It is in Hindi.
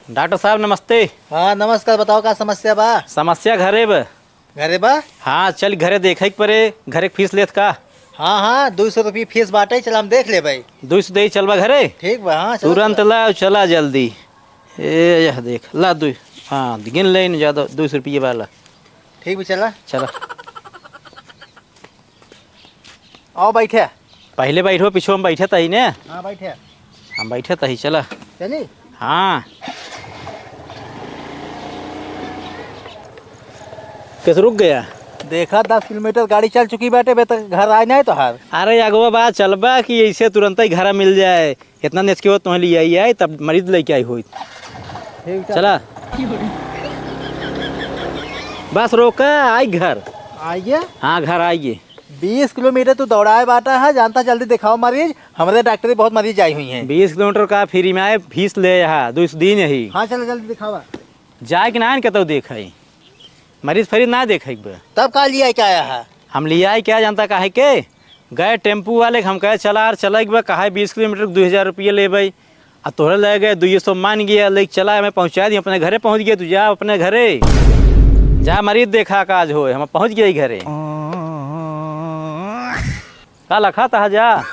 डॉक्टर साहब नमस्ते। हाँ नमस्कार, बताओ का समस्या बा। समस्या घरे बा। घरे बा। हाँ चल घरे देखे के परे, घरे के फीस लेत का। हाँ हाँ 200 रुपये फीस बाटे, चल हम देख ले भाई। 200 दे चलबा घरे। ठीक बा। हाँ चलो तुरंत चलो। ला चला जल्दी। यह देख ला दू। हाँ गिन ले न ज़्यादा 200 रुपये वाला। ठीक भी चला। चला आओ बैठे। पहले बैठो, पीछे हम बैठे तही ने। हाँ बैठे। हम बैठे तही चला। चली। हाँ कैसे रुक गया। देखा 10 किलोमीटर गाड़ी चल चुकी बाटे बे, तक घर आए नहीं तो हार। अरे अगवा बात चलबा कि ऐसे तुरंत ही घरा मिल जाए। इतना नेच के हो तुम्हें ले आई तब मरीज लेके आई हुई। ठीक चला बस रोका आई घर। आइए। हाँ घर आइए। 20 किलोमीटर तू दौड़ाए बाटा है, जानता जल्दी दिखाओ मरीज। हमारे डॉक्टर बहुत मरीज आई हुई हैं। 20 किलोमीटर का फ्री में आए, फीस ले यहाँ 200 दिन यही। हाँ चलो जल्दी दिखावा। जाए कि ना कहते देख मरीज फरीज ना देखे। तब का लिया क्या आया है। हम लिया आई क्या जानता काहे के गए टेम्पू वाले हम कहे चला चल कहा 20 किलोमीटर 2000 रुपये ले भाई। और तोहरे ले गए 200 मान गया लेके चला, मैं पहुँचा दी अपने घरे पहुँच गया। तू जा अपने घरे जा, मरीज देखा काज हो, हम पहुँच गए घरे। का लखा था जा।